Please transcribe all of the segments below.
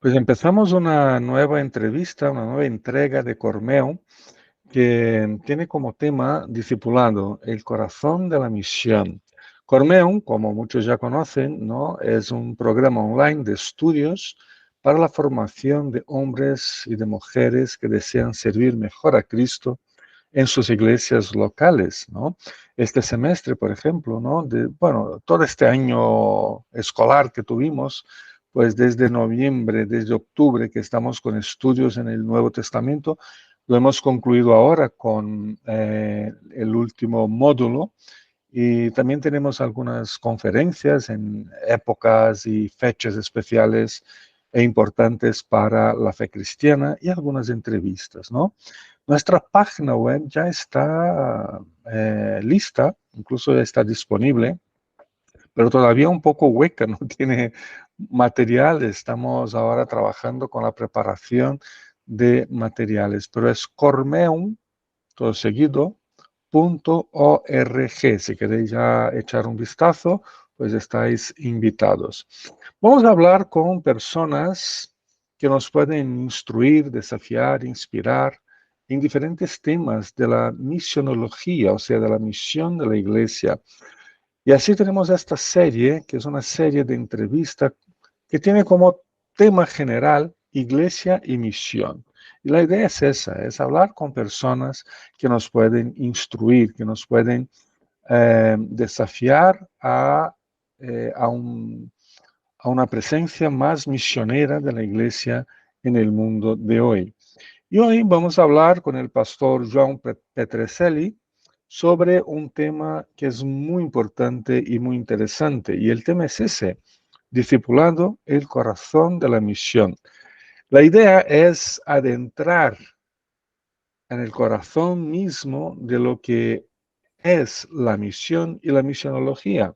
Pues empezamos una nueva entrevista, una nueva entrega de Cormeo que tiene como tema discipulado, el corazón de la misión. Cormeo, como muchos ya conocen, ¿no? Es un programa online de estudios para la formación de hombres y de mujeres que desean servir mejor a Cristo en sus iglesias locales, ¿no? Este semestre, por ejemplo, ¿no? Bueno, todo este año escolar que tuvimos, pues desde noviembre, desde octubre que estamos con estudios en el Nuevo Testamento, lo hemos concluido ahora con el último módulo y también tenemos algunas conferencias en épocas y fechas especiales e importantes para la fe cristiana y algunas entrevistas, ¿no? Nuestra página web ya está lista, incluso ya está disponible, pero todavía un poco hueca, no tiene material. Estamos ahora trabajando con la preparación de materiales, pero es cormeum, todo seguido, .org. Si queréis ya echar un vistazo, pues estáis invitados. Vamos a hablar con personas que nos pueden instruir, desafiar, inspirar en diferentes temas de la misionología, o sea, de la misión de la iglesia. Y así tenemos esta serie, que es una serie de entrevistas que tiene como tema general iglesia y misión. Y la idea es esa, es hablar con personas que nos pueden instruir, que nos pueden desafiar a una presencia más misionera de la iglesia en el mundo de hoy. Y hoy vamos a hablar con el pastor João Petrecelli sobre un tema que es muy importante y muy interesante. Y el tema es ese, discipulando el corazón de la misión. La idea es adentrar en el corazón mismo de lo que es la misión y la misionología.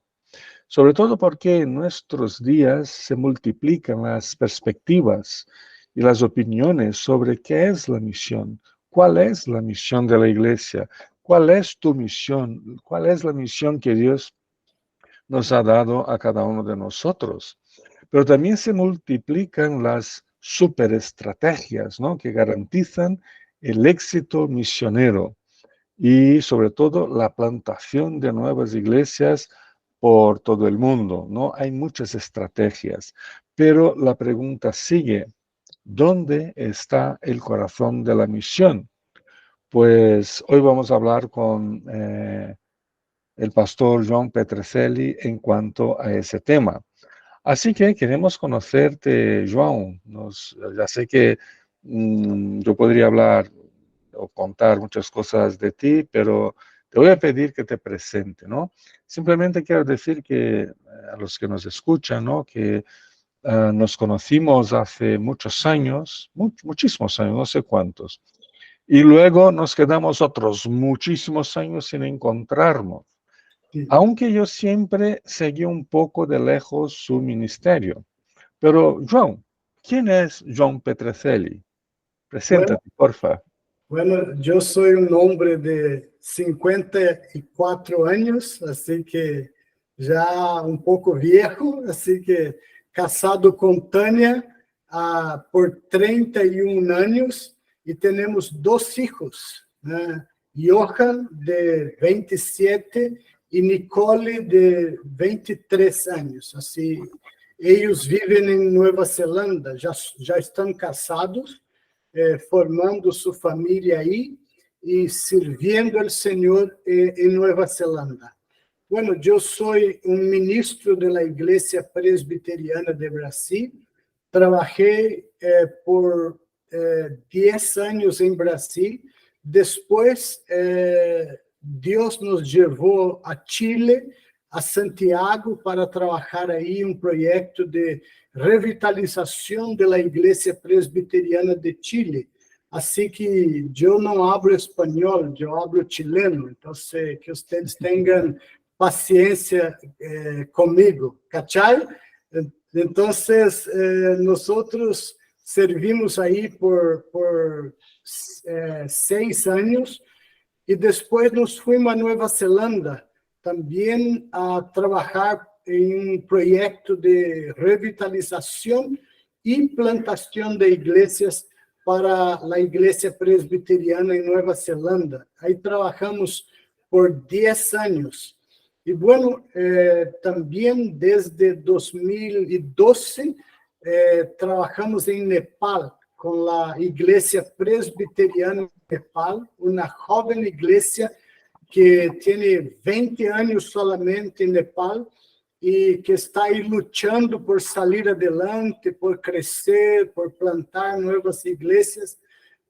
Sobre todo porque en nuestros días se multiplican las perspectivas y las opiniones sobre qué es la misión, cuál es la misión de la iglesia, cuál es tu misión, cuál es la misión que Dios nos ha dado a cada uno de nosotros. Pero también se multiplican las superestrategias, ¿no? Que garantizan el éxito misionero y sobre todo la plantación de nuevas iglesias por todo el mundo, ¿no? Hay muchas estrategias, pero la pregunta sigue, ¿dónde está el corazón de la misión? Pues hoy vamos a hablar con el pastor João Petrecelli en cuanto a ese tema. Así que queremos conocerte, João. Ya sé que yo podría hablar o contar muchas cosas de ti, pero te voy a pedir que te presente, ¿no? Simplemente quiero decir que a los que nos escuchan, ¿no? Que nos conocimos hace muchos años, muchísimos años, no sé cuántos, y luego nos quedamos otros muchísimos años sin encontrarnos, Sí. aunque yo siempre seguí un poco de lejos su ministerio. Pero, João, ¿quién es João Petrecelli? Bueno, Preséntate, porfa. bueno, yo soy un hombre de 54 años, así que ya un poco viejo, así que casado con Tania por 31 años y tenemos dos hijos, ¿no? Johan de 27 y Nicole de 23 años. Así, ellos viven en Nueva Zelanda, ya están casados, formando su familia ahí y sirviendo al Señor en Nueva Zelanda. Bueno, yo soy un ministro de la Iglesia Presbiteriana de Brasil. Trabajé por 10 años en Brasil. Después, Dios nos llevó a Chile, a Santiago, para trabajar ahí un proyecto de revitalización de la Iglesia Presbiteriana de Chile. Así que yo no hablo español, yo hablo chileno. Entonces, que ustedes tengan paciencia conmigo, ¿cachai? Entonces, nosotros servimos ahí por 6 años y después nos fuimos a Nueva Zelanda también a trabajar en un proyecto de revitalización y plantación de iglesias para la iglesia presbiteriana en Nueva Zelanda. Ahí trabajamos por 10 años. Y bueno, también desde 2012 trabajamos en Nepal con la iglesia presbiteriana de Nepal, una joven iglesia que tiene 20 años solamente en Nepal y que está ahí luchando por salir adelante, por crecer, por plantar nuevas iglesias.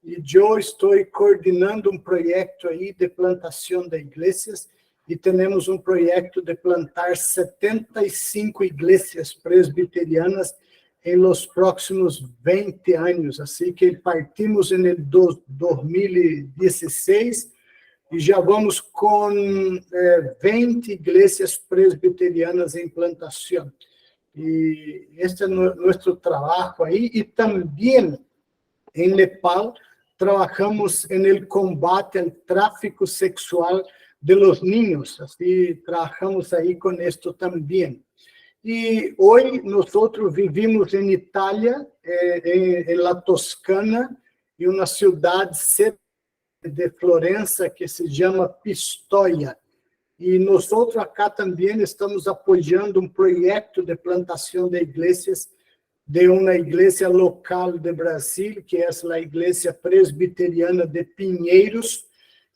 Y yo estoy coordinando un proyecto ahí de plantación de iglesias y tenemos un proyecto de plantar 75 iglesias presbiterianas en los próximos 20 años. Así que partimos en el 2016 y ya vamos con 20 iglesias presbiterianas en plantación. Y este es nuestro trabajo ahí. Y también en Nepal trabajamos en el combate al tráfico sexual de los niños. Así trabajamos ahí con esto también. Y hoy nosotros vivimos en Italia, en la Toscana, en una ciudad cerca de Florencia que se llama Pistoia. Y nosotros acá también estamos apoyando un proyecto de plantación de iglesias de una iglesia local de Brasil, que es la iglesia presbiteriana de Pinheiros,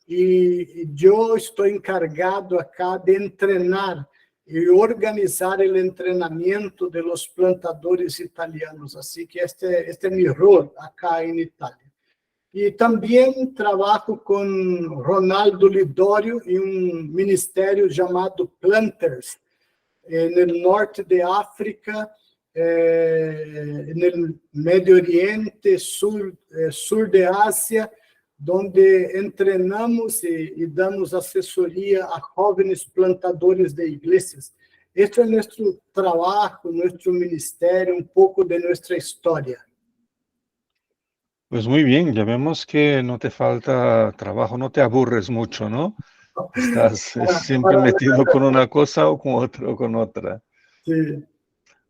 y yo estoy encargado acá de entrenar y organizar el entrenamiento de los plantadores italianos. Así que este es mi rol acá en Italia. Y también trabajo con Ronaldo Lidório en un ministerio llamado Planters, en el norte de África, en el Medio Oriente, sur de Asia, donde entrenamos y damos asesoría a jóvenes plantadores de iglesias. Este es nuestro trabajo, nuestro ministerio, un poco de nuestra historia. Pues muy bien, ya vemos que no te falta trabajo, no te aburres mucho, ¿no? Estás siempre metido con una cosa o con otra. Sí.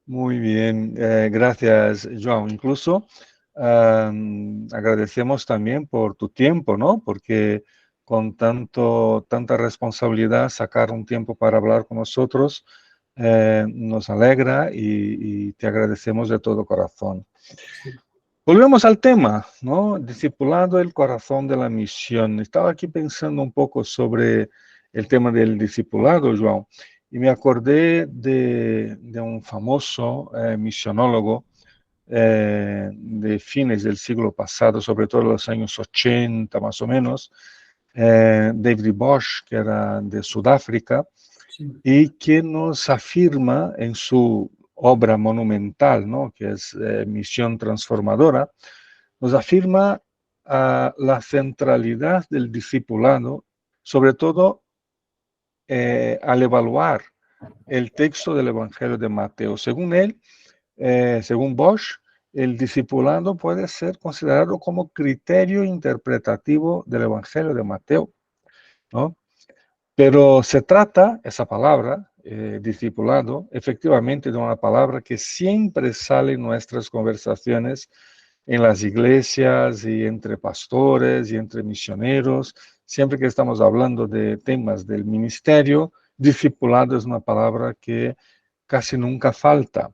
Muy bien, gracias, João. Incluso agradecemos también por tu tiempo, ¿no? Porque con tanta responsabilidad, sacar un tiempo para hablar con nosotros nos alegra y te agradecemos de todo corazón. Volvemos al tema, ¿no? Discipulado, el corazón de la misión. Estaba aquí pensando un poco sobre el tema del discipulado, João, y me acordé de un famoso misionólogo de fines del siglo pasado, sobre todo en los años 80 más o menos, David Bosch, que era de Sudáfrica, sí, y que nos afirma en su obra monumental, ¿no? Que es Misión Transformadora, nos afirma la centralidad del discipulado, sobre todo al evaluar el texto del Evangelio de Mateo. Según él, según Bosch, el discipulado puede ser considerado como criterio interpretativo del Evangelio de Mateo, ¿no? Pero se trata, esa palabra, discipulado, efectivamente de una palabra que siempre sale en nuestras conversaciones en las iglesias y entre pastores y entre misioneros. Siempre que estamos hablando de temas del ministerio, discipulado es una palabra que casi nunca falta.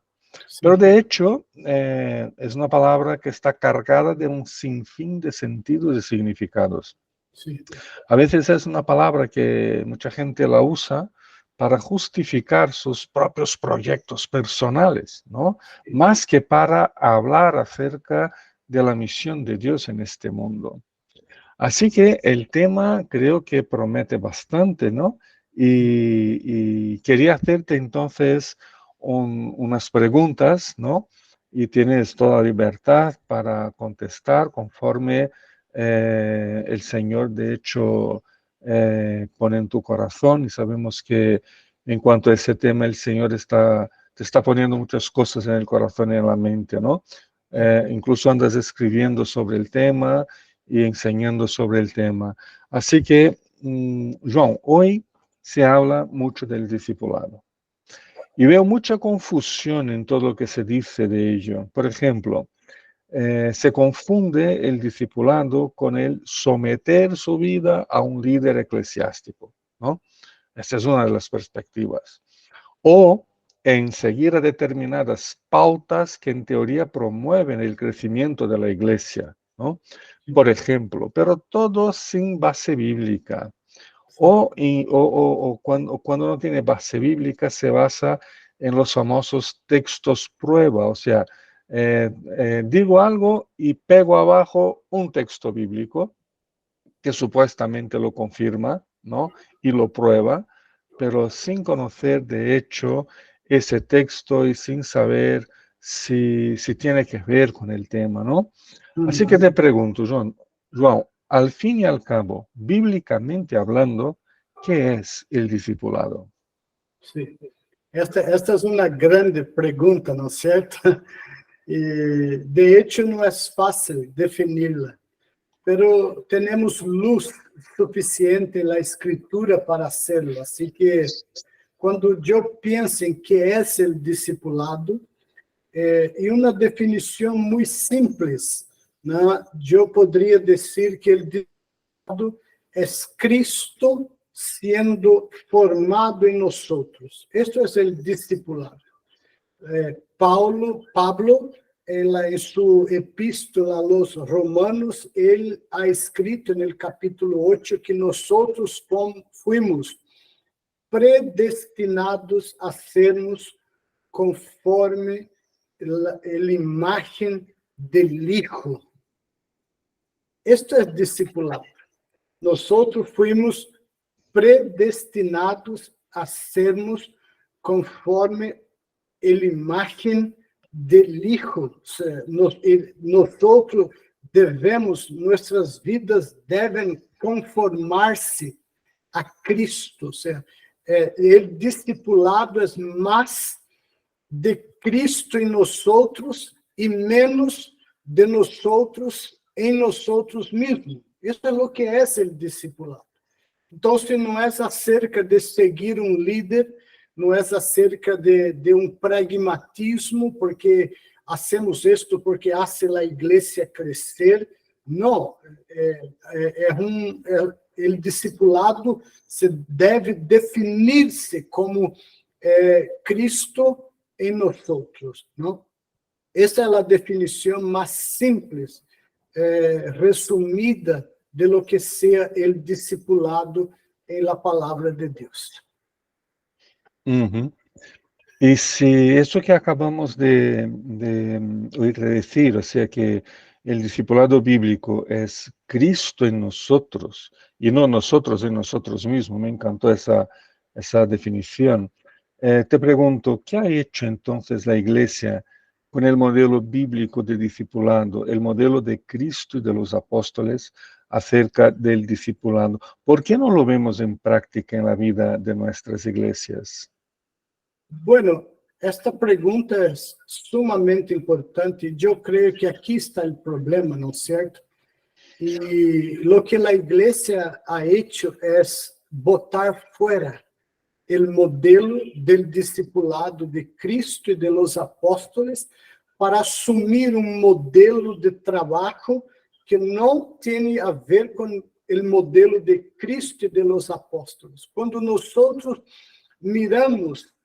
Sí. Pero de hecho, es una palabra que está cargada de un sinfín de sentidos y significados. Sí. A veces es una palabra que mucha gente la usa para justificar sus propios proyectos personales, ¿no? Sí. Más que para hablar acerca de la misión de Dios en este mundo. Así que el tema creo que promete bastante, ¿no? Y quería hacerte entonces unas preguntas, ¿no? Y tienes toda la libertad para contestar conforme el Señor, de hecho, pone en tu corazón. Y sabemos que en cuanto a ese tema, el Señor te está poniendo muchas cosas en el corazón y en la mente, ¿no? Incluso andas escribiendo sobre el tema y enseñando sobre el tema. Así que, João, hoy se habla mucho del discipulado. Y veo mucha confusión en todo lo que se dice de ello. Por ejemplo, se confunde el discipulado con el someter su vida a un líder eclesiástico, ¿no? Esa es una de las perspectivas. O en seguir a determinadas pautas que en teoría promueven el crecimiento de la iglesia, ¿no? Por ejemplo, pero todo sin base bíblica. O cuando no tiene base bíblica se basa en los famosos textos prueba, o sea, digo algo y pego abajo un texto bíblico que supuestamente lo confirma, ¿no? Y lo prueba, pero sin conocer de hecho ese texto y sin saber si tiene que ver con el tema, ¿no? Así que te pregunto, João, al fin y al cabo, bíblicamente hablando, ¿qué es el discipulado? Sí. Esta es una grande pregunta, ¿no es cierto? Y de hecho no es fácil definirla, pero tenemos luz suficiente en la escritura para hacerlo. Así que cuando yo pienso en qué es el discipulado, y una definición muy simple, ¿no? Yo podría decir que el discipulado es Cristo siendo formado en nosotros. Esto es el discipulado. Pablo, en su epístola a los Romanos, él ha escrito en el capítulo 8 que nosotros fuimos predestinados a sermos conforme la imagen del Hijo. Esto es discipulado. Nosotros fuimos predestinados a sermos conforme la imagen del Hijo. O sea, nosotros debemos, nuestras vidas deben conformarse a Cristo. O sea, el discipulado es más de Cristo en nosotros y menos de nosotros en nosotros mismos. Eso es lo que es el discipulado. Entonces, no es acerca de seguir un líder, no es acerca de un pragmatismo, porque hacemos esto porque hace la iglesia crecer. No, el discipulado se debe definirse como Cristo en nosotros, ¿no? Esa es la definición más simple, resumida de lo que sea el discipulado en la palabra de Dios. Uh-huh. Y si eso que acabamos de oír decir, o sea que el discipulado bíblico es Cristo en nosotros y no nosotros en nosotros mismos, me encantó esa definición. Te pregunto, ¿qué ha hecho entonces la Iglesia con el modelo bíblico de discipulado, el modelo de Cristo y de los apóstoles acerca del discipulado? ¿Por qué no lo vemos en práctica en la vida de nuestras iglesias? Bueno, esta pregunta es sumamente importante. Yo creo que aquí está el problema, ¿no es cierto? Y lo que la iglesia ha hecho es botar fuera el modelo del discipulado de Cristo y de los apóstoles para asumir un modelo de trabajo que no tiene a ver con el modelo de Cristo y de los apóstoles. Cuando nosotros miramos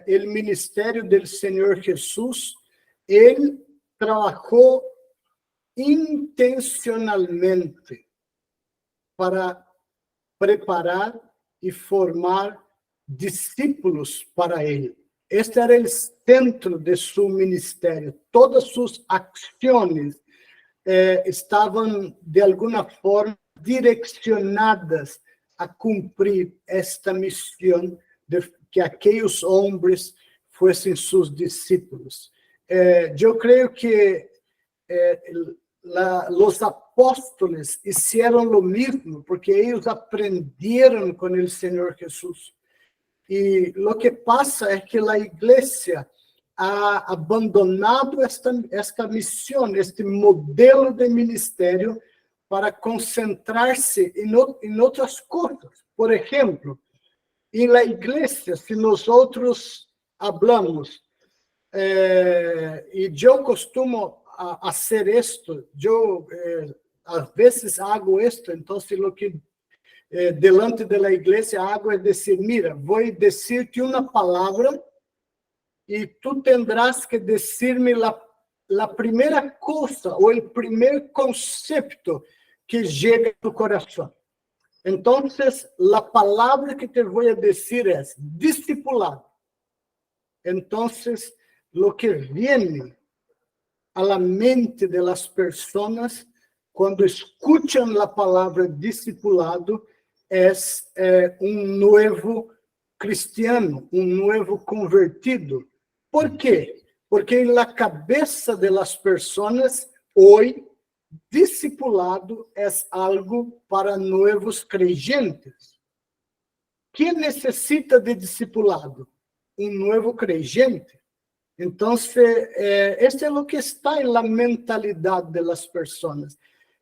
el ministerio del Señor Jesús, Él trabajó intencionalmente para preparar y formar discípulos para Él. Este era el centro de su ministerio. Todas sus acciones estaban de alguna forma direccionadas a cumprir esta misión de que aquellos hombres fuesen sus discípulos. Yo creo que los apóstoles hicieron lo mismo, porque ellos aprendieron con el Señor Jesús. Y lo que pasa es que la iglesia ha abandonado esta misión, este modelo de ministerio, para concentrarse en otras cosas. Por ejemplo, en la iglesia, si nosotros hablamos, y yo costumo hacer esto, yo a veces hago esto, entonces lo que delante de la iglesia hago es decir, mira, voy a decirte una palabra y tú tendrás que decirme la primera cosa o el primer concepto que llega a tu corazón. Entonces, la palabra que te voy a decir es discipulado. Entonces, lo que viene a la mente de las personas cuando escuchan la palabra discipulado es un nuevo cristiano, un nuevo convertido. ¿Por qué? Porque en la cabeza de las personas hoy, discipulado es algo para nuevos creyentes. ¿Quién necesita de discipulado? Un nuevo creyente. Entonces, este es lo que está en la mentalidad de las personas.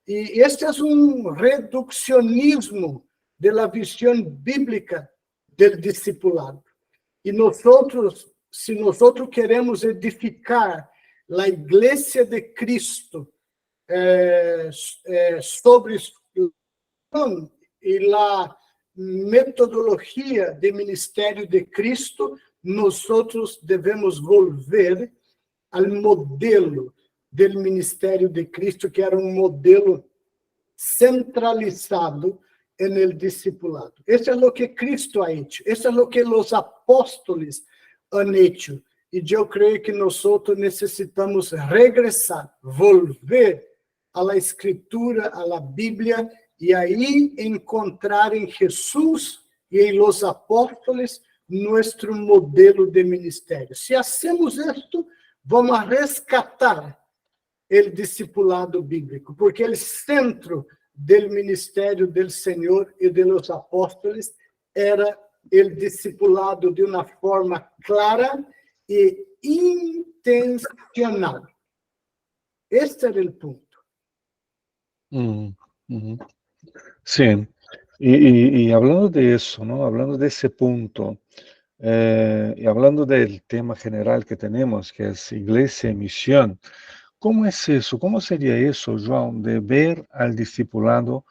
Y este es un reduccionismo de la visión bíblica del discipulado. Y nosotros, si nosotros queremos edificar la iglesia de Cristo sobre y la metodología de ministerio de Cristo, nosotros debemos volver al modelo del ministerio de Cristo, que era un modelo centralizado en el discipulado. Eso es lo que Cristo ha hecho, eso es lo que los apóstoles han hecho. Y yo creo que nosotros necesitamos regresar, volver a la Escritura, a la Biblia, y ahí encontrar en Jesús y en los apóstoles nuestro modelo de ministerio. Si hacemos esto, vamos a rescatar el discipulado bíblico, porque el centro del ministerio del Señor y de los apóstoles era el discipulado de una forma clara e intencional. Este era el punto. Sí, y hablando de eso, ¿no? Hablando de ese punto, y hablando del tema general que tenemos, que es iglesia y misión, ¿cómo es eso? ¿Cómo sería eso, João, de ver al discipulado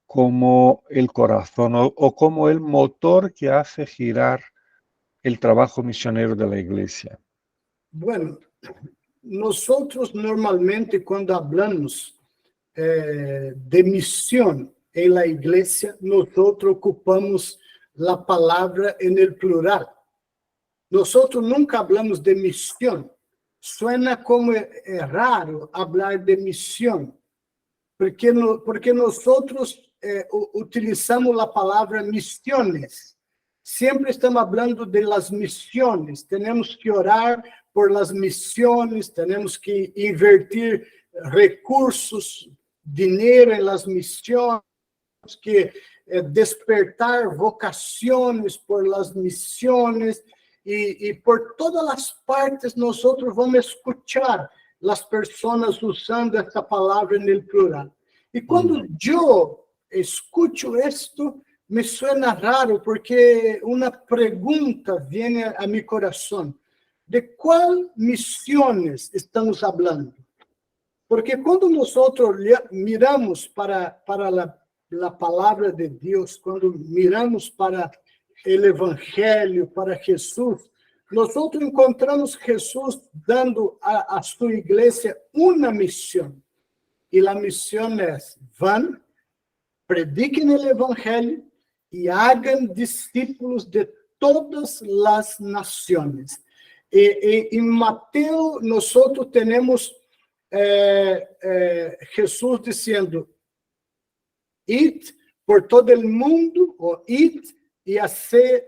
como el corazón o como el motor que hace girar el trabajo misionero de la iglesia? Bueno, nosotros normalmente cuando hablamos de misión en la iglesia, nosotros ocupamos la palabra en el plural. Nosotros nunca hablamos de misión. Suena como raro hablar de misión, porque nosotros utilizamos la palabra misiones. Siempre estamos hablando de las misiones. Tenemos que orar por las misiones, tenemos que invertir recursos, dinero en las misiones, que despertar vocaciones por las misiones, y por todas las partes nosotros vamos a escuchar las personas usando esta palabra en el plural. Y cuando yo escucho esto, me suena raro, porque una pregunta viene a mi corazón. ¿De cuál misiones estamos hablando? Porque cuando nosotros miramos para la palabra de Dios, cuando miramos para el Evangelio, para Jesús, nosotros encontramos Jesús dando a su iglesia una misión. Y la misión es: van, prediquen el Evangelio y hagan discípulos de todas las naciones. En Mateo nosotros tenemos Jesús diciendo: id por todo el mundo, o id y hacer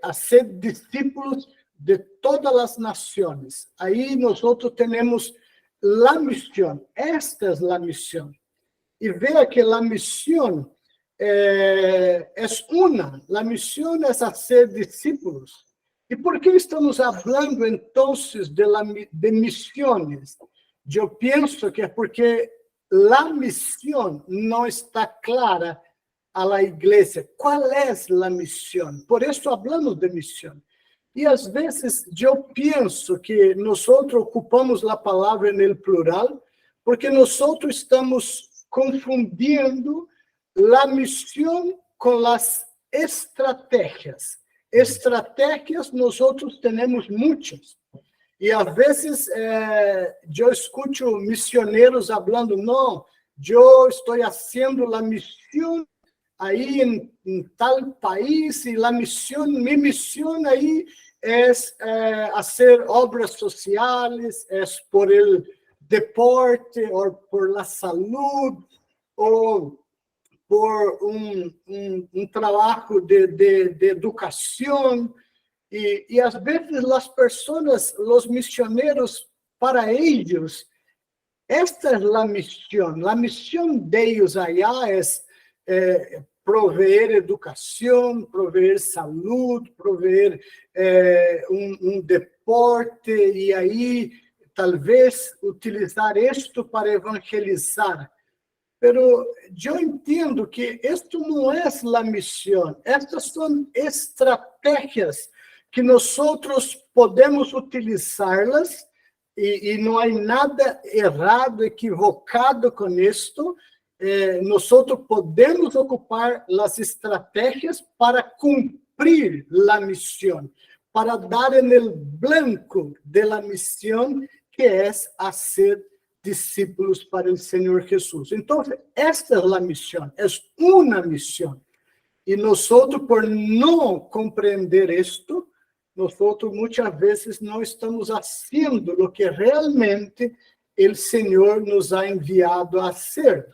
discípulos de todas las naciones. Ahí nosotros tenemos la misión. Esta es la misión. Y vea que la misión es una. La misión es hacer discípulos. ¿Y por qué estamos hablando entonces de misiones? Yo pienso que es porque la misión no está clara a la iglesia. ¿Cuál es la misión? Por eso hablamos de misión. E às vezes eu penso que nós ocupamos a palavra no plural, porque nós estamos confundindo a missão com as estratégias. Estratégias nós temos muitas. E às vezes eu escuto missioneiros falando, não, eu estou fazendo a missão aí em tal país, e minha missão aí é fazer obras sociais, é por el deporte, ou por la salud, ou por um trabalho de educação. E às vezes as pessoas, os missioneiros, para eles, esta é a missão. A missão deles allá é prover educação, prover saúde, prover deporte, e aí talvez utilizar isto para evangelizar. Pero eu entendo que isto não é a missão. Estas são estratégias que nós podemos utilizá-las, e não há nada errado, equivocado com isto. Nós podemos ocupar as estratégias para cumprir a missão, para dar no blanco da missão, que é ser discípulos para o Senhor Jesus. Então, esta é a missão, é uma missão. E nós, por não compreender isto, nós muitas vezes não estamos fazendo o que realmente o Senhor nos ha enviado a ser.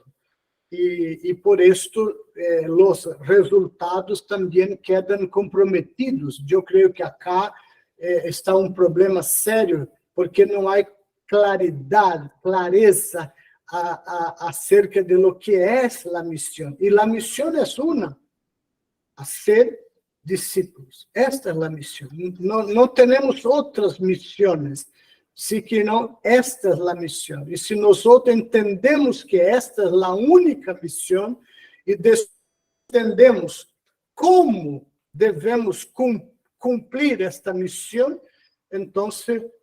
E por isto, os resultados também quedam comprometidos. Eu creio que acá está um problema sério, porque não há clareza acerca de lo que é a missão. E a missão é uma, a ser discípulos. Esta é a missão. Não temos outras missões, senão esta é a missão. E se nós entendemos que esta é a única missão, e entendemos como devemos cumprir esta missão, então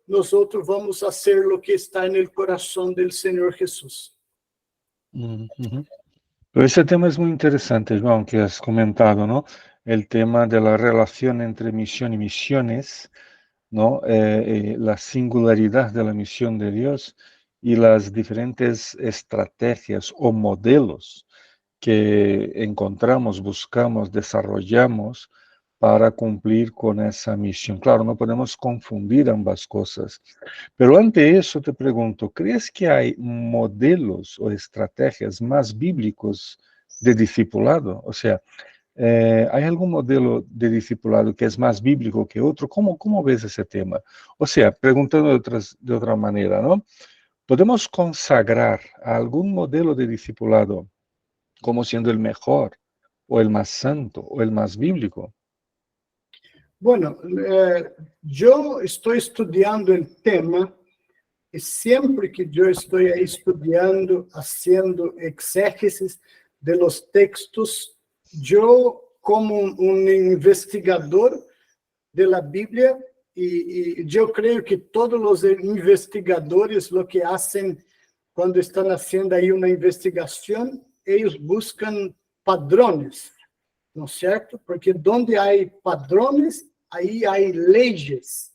nós vamos fazer o que está no coração do Senhor Jesus. Uhum. Esse tema é muito interessante, João, que has comentado, ¿no? El tema de la relación entre misión y misiones, ¿no? La singularidad de la misión de Dios y las diferentes estrategias o modelos que encontramos, buscamos, desarrollamos para cumplir con esa misión. Claro, no podemos confundir ambas cosas. Pero ante eso te pregunto, ¿crees que hay modelos o estrategias más bíblicos de discipulado? O sea, ¿hay algún modelo de discipulado que es más bíblico que otro? ¿Cómo ves ese tema? O sea, preguntando de otra manera, ¿no? ¿Podemos consagrar a algún modelo de discipulado como siendo el mejor, o el más santo, o el más bíblico? Bueno, eu estou estudando o tema, e sempre que eu estou aí estudando, fazendo exégesis de los textos, eu, como um investigador da Bíblia, e eu creio que todos os investigadores, o que fazem quando estão fazendo aí uma investigação, eles buscam padrões, não é certo? Porque onde há padrões, aí há leis.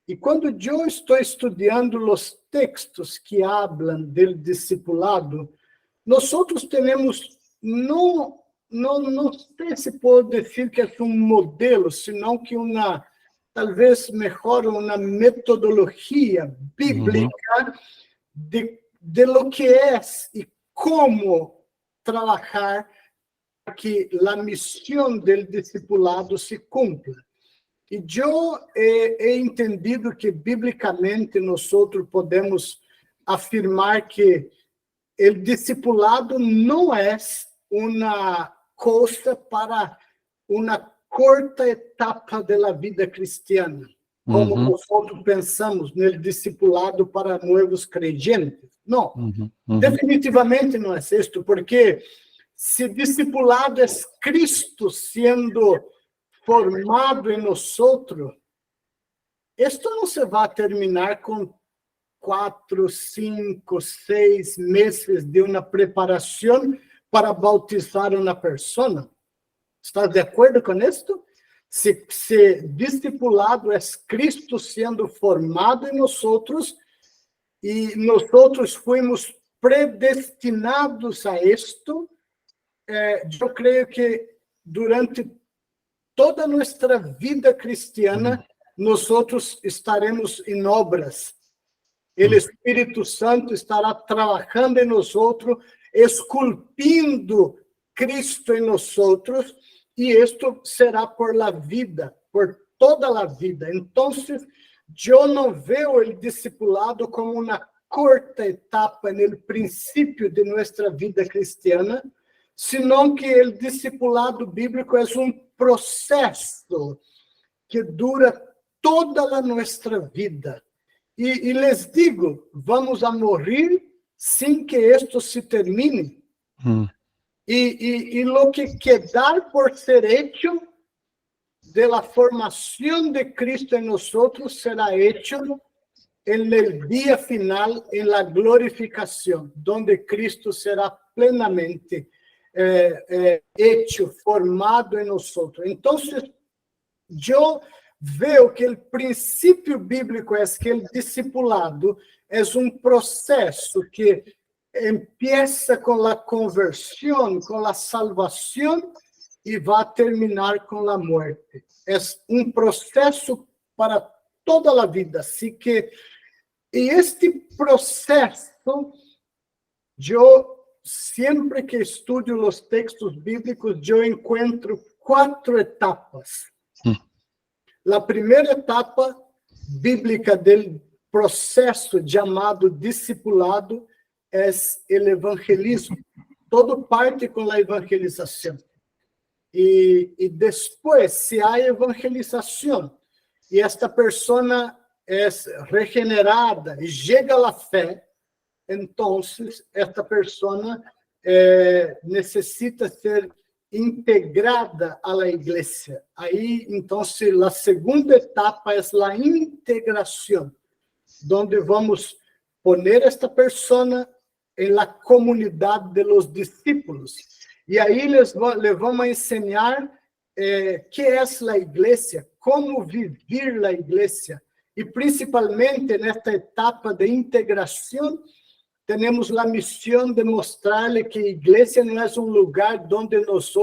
E quando eu estou estudando os textos que falam do discipulado, nós temos, não sei se posso dizer que é um modelo, senão que talvez melhor, uma metodologia bíblica de lo que é e como trabalhar para que a missão do discipulado se cumpra. E eu he entendido que, biblicamente, nós podemos afirmar que o discipulado não é uma coisa para uma curta etapa da vida cristiana, como nós pensamos no discipulado para novos creyentes. Não, definitivamente não é isto, porque se discipulado é Cristo sendo formado em nós, esto não se vai terminar com 4, 5, 6 meses de uma preparação para bautizar uma pessoa. ¿Estás de acordo com isto? Se discipulado é Cristo sendo formado em nós e nós fomos predestinados a isto, eu creio que durante toda nossa vida cristiana, nós estaremos em obras. O Espírito Santo estará trabalhando em nós, esculpindo Cristo em nós, e isto será por la vida, por toda a vida. Então, eu não vejo o discipulado como uma curta etapa no princípio de nossa vida cristiana, senão que o discipulado bíblico é um processo que dura toda a nossa vida. E les digo, vamos a morrer sem que isto se termine. E lo que quedar por ser hecho de la formación de Cristo en nosotros será hecho en el día final, en la glorificación, donde Cristo será plenamente hecho, formado en nosotros. Entonces, yo veo que o princípio bíblico é que o discipulado é um processo que empieza com a conversão, com a salvação e vai terminar com a morte. É um processo para toda a vida. Assim que, e este processo, eu sempre que estudo os textos bíblicos, eu encontro 4 etapas. A primeira etapa bíblica do processo chamado discipulado é o evangelismo. Todo parte com a evangelização. E depois, se há evangelização e esta pessoa é regenerada e chega à fé, então esta pessoa necessita ser integrada à igreja. Aí, então, a segunda etapa é a integração, onde vamos poner esta pessoa em la comunidade de los discípulos. E aí les vamos a ensinar que é a igreja, como viver a igreja. E principalmente nesta etapa de integração, temos a missão de mostrar-lhe que a igreja não é um lugar onde nós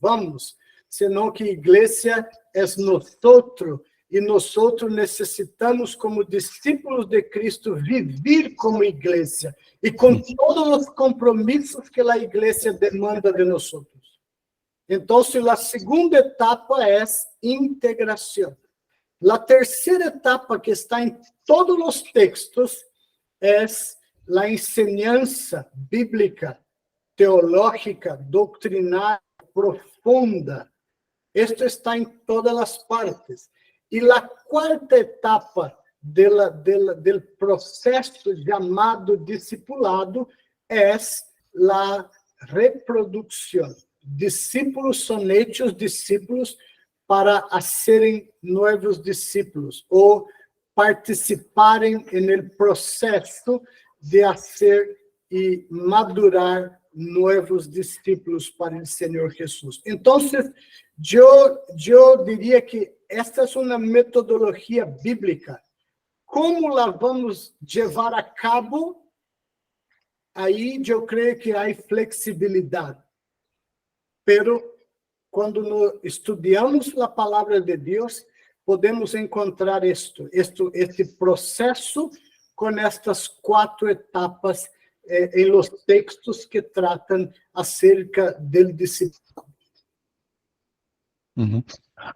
vamos, senão que a igreja é nós, e nós necessitamos, como discípulos de Cristo, viver como igreja e com todos os compromissos que a igreja demanda de nós. Então, a segunda etapa é integração. A terceira etapa, que está em todos os textos, é a enseñanza bíblica, teológica, doutrinária, profunda. Isto está em todas as partes. E a quarta etapa do processo chamado discipulado é a reprodução. Discípulos são hechos discípulos para serem novos discípulos ou participarem no processo de fazer e madurar novos discípulos para o Senhor Jesus. Então, eu diria que esta é uma metodologia bíblica. Como la vamos levar a cabo? Aí eu creio que há flexibilidade. Pero quando estudamos a palavra de Deus, podemos encontrar este processo com estas 4 etapas em los textos que tratam acerca do discipulado.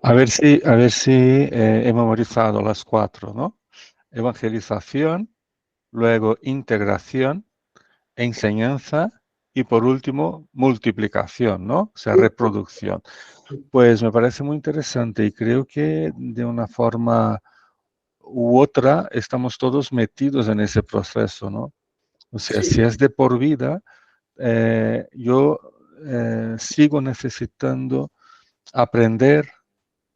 A ver si he memorizado las 4, ¿no? Evangelización, luego integración, enseñanza y por último multiplicación, ¿no? O sea, reproducción. Pues me parece muy interesante y creo que de una forma u otra estamos todos metidos en ese proceso, ¿no? O sea, si es de por vida, yo sigo necesitando aprender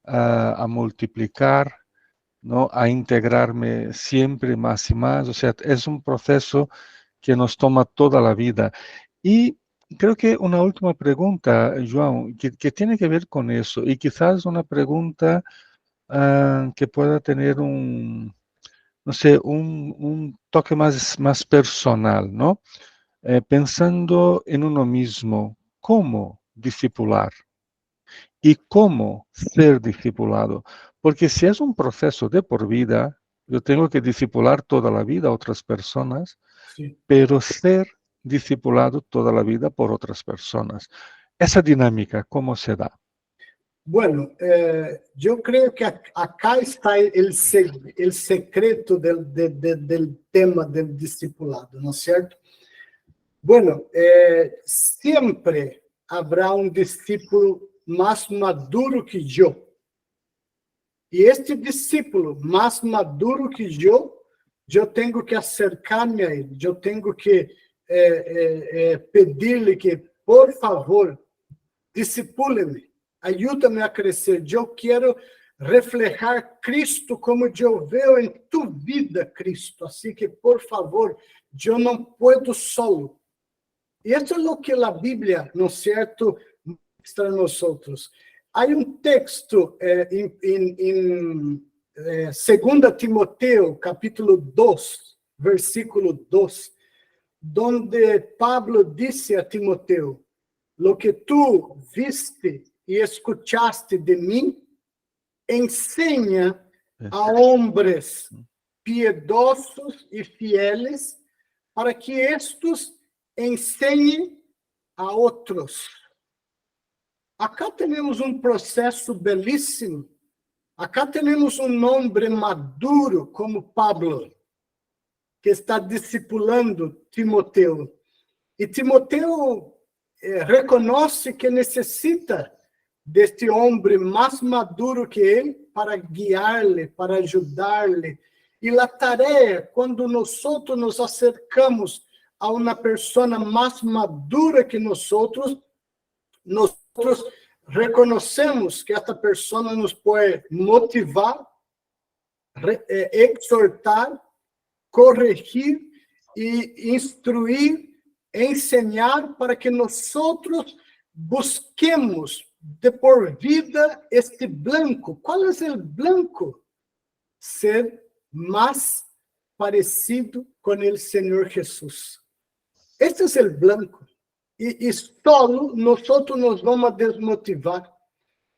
a multiplicar ¿no? A integrarme siempre más y más. O sea, es un proceso que nos toma toda la vida. Y creo que una última pregunta, João, que tiene que ver con eso, y quizás una pregunta que pueda tener no sé, un toque más personal, ¿no? Pensando en uno mismo, ¿cómo discipular? ¿Y cómo ser discipulado? Porque si es un proceso de por vida, yo tengo que discipular toda la vida a otras personas, Sí. pero ser discipulado toda la vida por otras personas. Esa dinámica, ¿cómo se da? Bueno, yo creo que acá está el secreto del tema del discipulado, ¿no es cierto? Bueno, siempre habrá un discípulo más maduro que yo. Y este discípulo más maduro que yo tengo que acercarme a él, yo tengo que pedirle que, por favor, discípuleme, ayúdame a crecer. Yo quiero reflejar Cristo como yo veo en tu vida, Cristo. Así que, por favor, yo no puedo solo. Y esto es lo que la Biblia, ¿no es cierto?, muestra a nosotros. Hay un texto en 2 Timoteo, capítulo 2, versículo 2, donde Pablo dice a Timoteo: lo que tú viste y escuchaste de mí, enseña a hombres piedosos y fieles para que estos enseñem a outros. Acá temos um processo belíssimo. Acá temos um homem maduro como Pablo, que está discipulando Timoteo. E Timoteo reconhece que necessita deste homem mais maduro que ele para guiar-lhe, para ajudar-lhe. E a tarefa, quando nós nos acercamos a uma pessoa mais madura que nós reconhecemos que esta pessoa nos pode motivar, exortar, corrigir e instruir, ensinar para que nós busquemos de por vida este blanco. Qual é o blanco? Ser mais parecido com o Senhor Jesus. Este é o blanco. E solo nós nos vamos a desmotivar.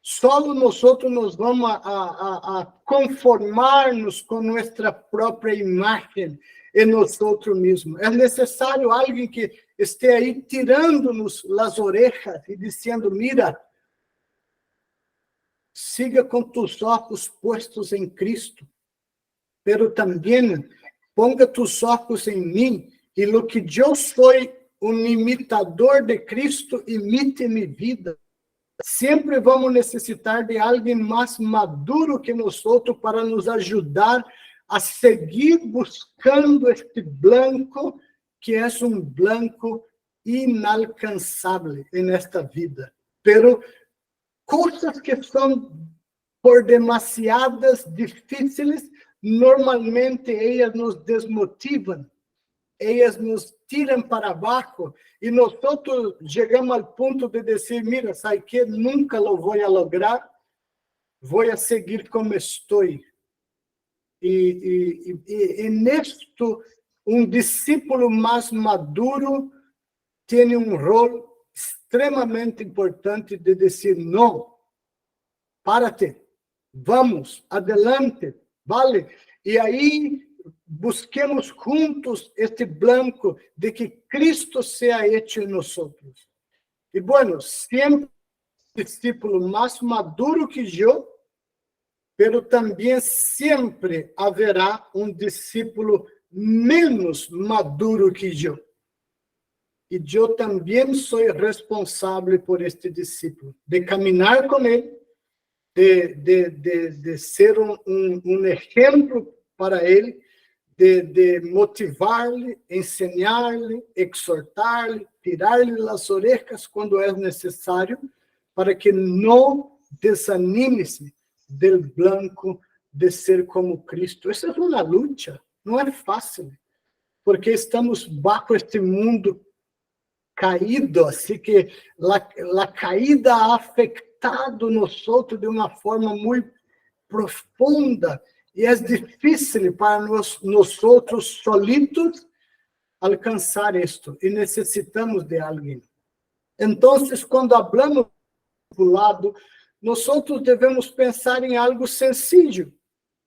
Solo nós nos vamos a conformar-nos com nossa própria imagem em nós mesmos. É necessário alguém que esteja aí tirando-nos as orelhas e dizendo: mira, siga com tus olhos postos em Cristo, pero também ponga tus olhos em mim, e lo que eu sou um imitador de Cristo, imite minha vida. Sempre vamos necessitar de alguém mais maduro que nós para nos ajudar a seguir buscando este blanco, que é um blanco inalcançável nesta vida. Pero coisas que são por demasiadas difíceis, normalmente elas nos desmotivam, elas nos tiram para baixo e nós chegamos ao ponto de dizer: mira, sabe que nunca lo vou a lograr, vou a seguir como estou. E nisto, um discípulo mais maduro tem um rol extremamente importante de dizer: não, párate, vamos, adelante, vale? E aí busquemos juntos este blanco de que Cristo sea hecho en nosotros. Y bueno, siempre discípulo más maduro que yo, pero también siempre haverá un discípulo menos maduro que yo. Y yo también soy responsable por este discípulo, de caminar con él, de ser un ejemplo para él, de motivar-lhe, ensinar-lhe, exortar-lhe, tirar-lhe as orelhas quando é necessário, para que não desanime-se del blanco de ser como Cristo. Essa é uma luta, não é fácil, porque estamos bajo este mundo caído, assim que a caída ha afetado nós de uma forma muito profunda, e é difícil para nós solitos alcançar isto, e necessitamos de alguém. Então, quando falamos do lado, nós devemos pensar em algo sencillo,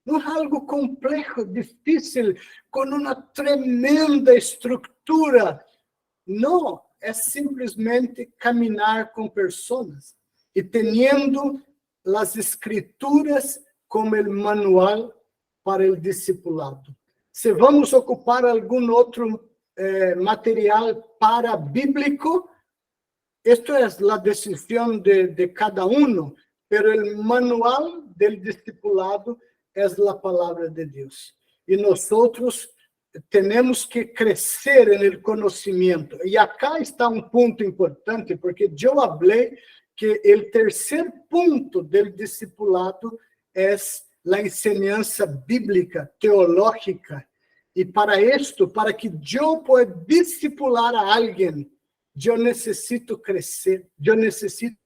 não algo complexo, difícil, com uma tremenda estrutura. Não, é simplesmente caminhar com pessoas e tendo as escrituras como o manual para o discipulado. Se vamos ocupar algum outro material para bíblico, esto é a decisão de cada um, pero o manual do discipulado é a palavra de Deus. E nós temos que crescer no conhecimento. E acá está um ponto importante, porque eu falei que o terceiro ponto do discipulado é a enseñança bíblica, teológica. E para isto, para que eu possa discipular a alguém, eu necessito crescer, eu necessito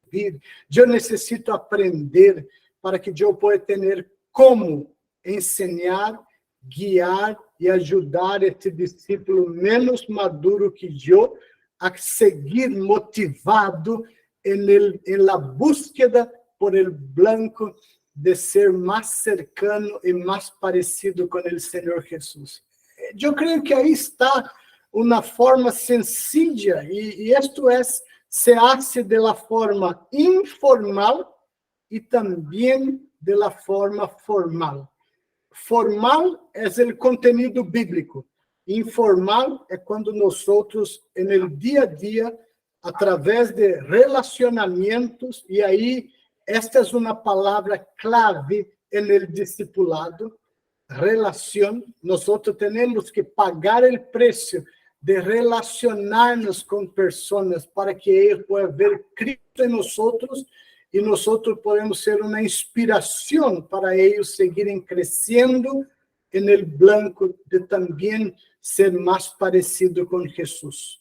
vir, eu necessito aprender, para que eu possa ter como ensinar, guiar e ajudar este discípulo menos maduro que eu a seguir motivado em la búsqueda por el blanco de ser mais cercano e mais parecido com o Senhor Jesus. Eu creio que aí está uma forma sencilla, e isto se hace de la forma informal e também de la forma formal. Formal é o conteúdo bíblico. Informal é quando nós, no dia a dia, através de relacionamentos, e aí, esta é uma palavra clave no discipulado, relação. Nós temos que pagar o preço de relacionar-nos com pessoas para que eles possam ver Cristo em nós, e nós podemos ser uma inspiração para eles seguirem crescendo no blanco de também ser mais parecido com Jesus.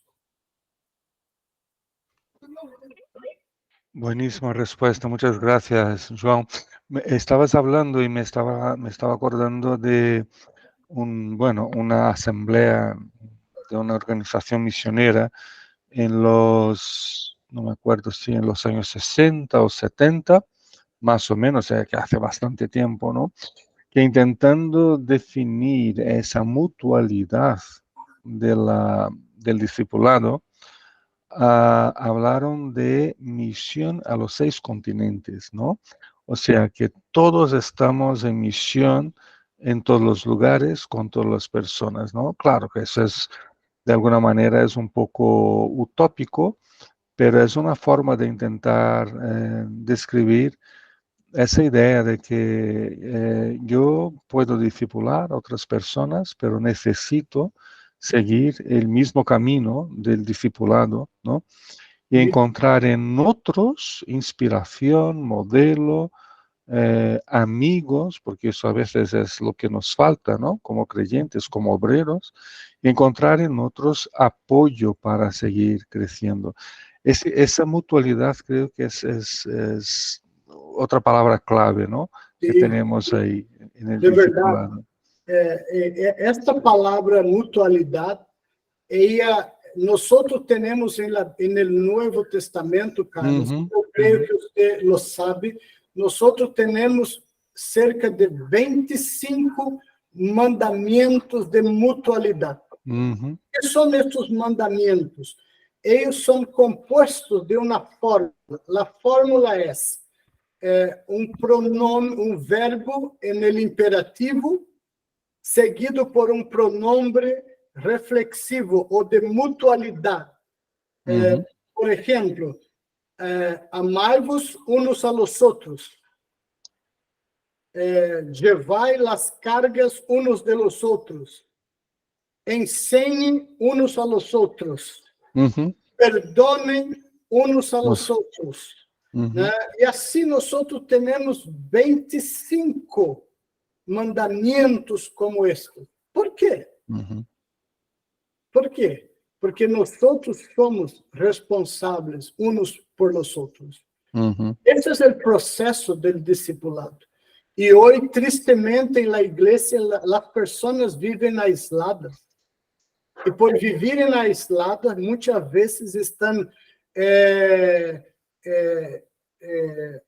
Buenísima respuesta, muchas gracias, João. Estabas hablando y me estaba acordando de una asamblea de una organización misionera no me acuerdo si en los años 60 o 70, más o menos, o sea, que hace bastante tiempo, ¿no? Que intentando definir esa mutualidad del discipulado, hablaron de misión a los 6 continentes, ¿no? O sea, que todos estamos en misión en todos los lugares, con todas las personas, ¿no? Claro que eso de alguna manera es un poco utópico, pero es una forma de intentar describir esa idea de que yo puedo discipular a otras personas, pero necesito seguir el mismo camino del discipulado, ¿no? Y encontrar en otros inspiración, modelo, amigos, porque eso a veces es lo que nos falta, ¿no? Como creyentes, como obreros, y encontrar en otros apoyo para seguir creciendo. Esa mutualidad creo que es otra palabra clave, ¿no? Que tenemos ahí en el discipulado. Esta palavra mutualidade, nós temos no Novo Testamento, Carlos, eu creio que você lo sabe, nós temos cerca de 25 mandamentos de mutualidade. O que são estes mandamentos? Eles são compostos de uma fórmula. A fórmula é um verbo no imperativo, seguido por um pronome reflexivo ou de mutualidade. Por exemplo, amai-vos uns a los outros, llevai las cargas uns de los outros, enseñen uns a los outros, perdonem uns a los outros, Uhum. E assim nós temos 25 mandamentos como este. Por quê? Uhum. Por quê? Porque nós somos responsáveis uns por nós outros. Uhum. Esse é o processo do discipulado. E hoje, tristemente, na igreja, as pessoas vivem aisladas. E por viverem aisladas, muitas vezes estão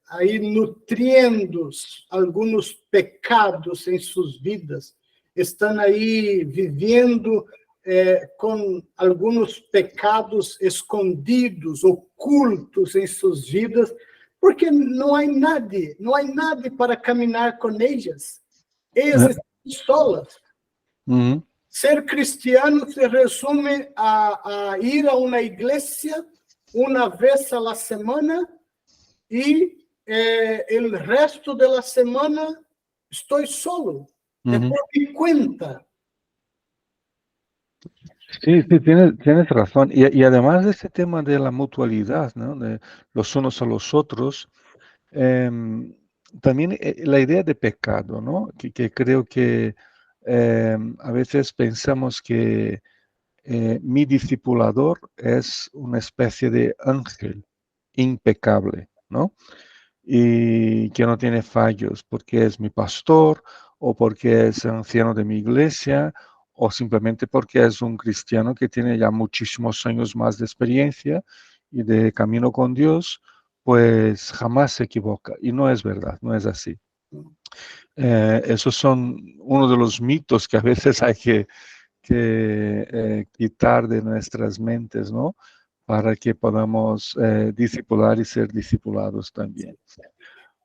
aí nutrindo alguns pecados em suas vidas, estão aí vivendo com alguns pecados escondidos, ocultos em suas vidas, porque não há nada para caminhar com elas. Elas estão solas. Uhum. Ser cristiano se resume a ir a uma igreja uma vez a la semana e o resto da semana estou solo, Uhum. por mi cuenta. Sí, sí, tienes razón. Y además de ese tema de la mutualidad, ¿no? De los unos a los otros, también la idea de pecado, ¿no? Que creo que a veces pensamos que mi discipulador es una especie de ángel impecable, ¿no? Y que no tiene fallos porque es mi pastor o porque es anciano de mi iglesia o simplemente porque es un cristiano que tiene ya muchísimos años más de experiencia y de camino con Dios, pues jamás se equivoca. Y no es verdad, no es así. Esos son uno de los mitos que a veces hay que quitar de nuestras mentes, ¿no? Para que podamos discipular y ser discipulados también.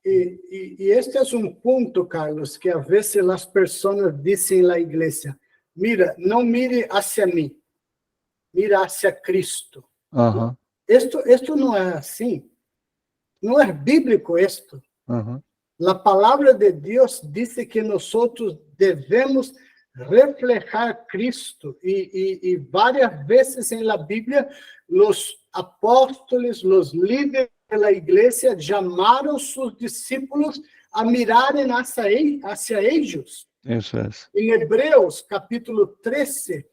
E este é um ponto, Carlos, que a vezes as pessoas dizem na igreja: mira, não mire hacia mim, mira hacia Cristo. Ajá, Esto não é assim. Não é bíblico esto. ajá. A palavra de Deus diz que nós devemos reflejar Cristo. E várias vezes em la Bíblia, os apóstolos, os líderes da igreja chamaram seus discípulos a mirarem hacia eles. Eso es. Em Hebreus, capítulo 13,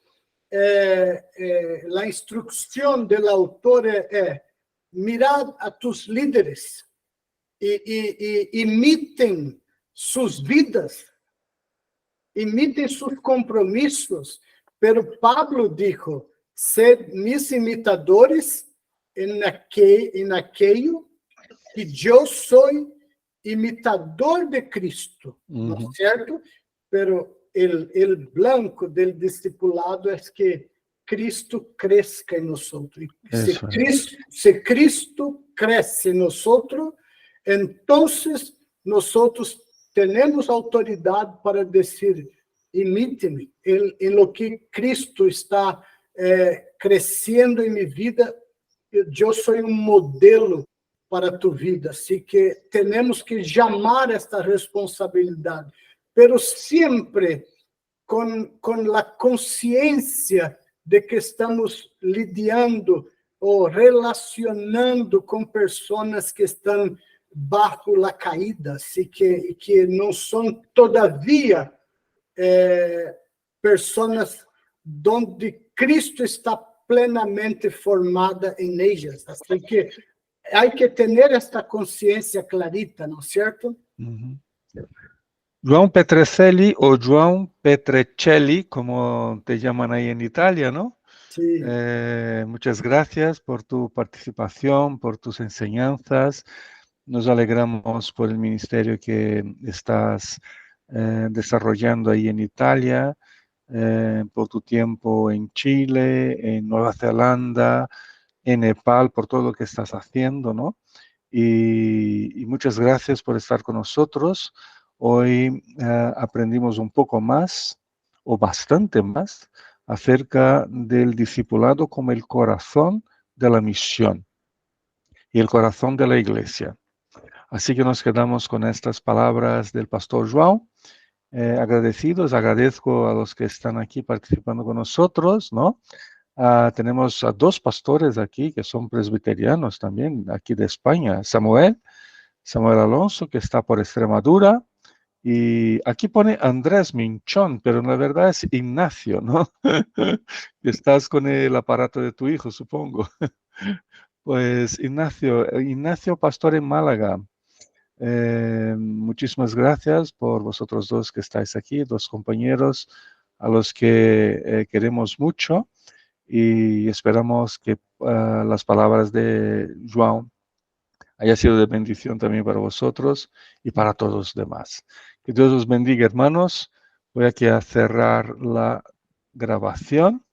a instrução do autor é mirad a tus líderes e imitem suas vidas, imitem seus compromissos. Pero Pablo dijo: sed mis imitadores en aquello que eu sou imitador de Cristo, ¿no es cierto? Pero el blanco del discipulado es que Cristo crezca en nosotros. Se Cristo crece en nosotros, entonces nosotros tenemos autoridad para decir: imíteme en lo que Cristo está crescendo em minha vida. Eu sou um modelo para tu vida, assim que temos que chamar esta responsabilidade, pero sempre com a consciência de que estamos lidiando ou relacionando com pessoas que estão bajo a caída, assim que não são todavia pessoas onde Cristo está plenamente formada em elas. Assim que há que ter esta consciência clarita, ¿no es cierto? João Petrecelli o João Petrecelli, como te llaman ahí en Italia, ¿no? Sí. Muchas gracias por tu participación, por tus enseñanzas. Nos alegramos por el ministerio que estás desarrollando ahí en Italia, por tu tiempo en Chile, en Nueva Zelanda, en Nepal, por todo lo que estás haciendo, ¿no? Y muchas gracias por estar con nosotros. Hoy aprendimos un poco más, o bastante más, acerca del discipulado como el corazón de la misión y el corazón de la iglesia. Así que nos quedamos con estas palabras del pastor João. Agradecidos, agradezco a los que están aquí participando con nosotros, ¿no? Tenemos a dos pastores aquí que son presbiterianos también, aquí de España. Samuel Alonso, que está por Extremadura. Y aquí pone Andrés Minchón, pero la verdad es Ignacio, ¿no? Estás con el aparato de tu hijo, supongo. Pues Ignacio Pastor en Málaga. Muchísimas gracias por vosotros dos que estáis aquí, dos compañeros a los que queremos mucho y esperamos que las palabras de João haya sido de bendición también para vosotros y para todos los demás. Que Dios os bendiga, hermanos. Voy aquí a cerrar la grabación.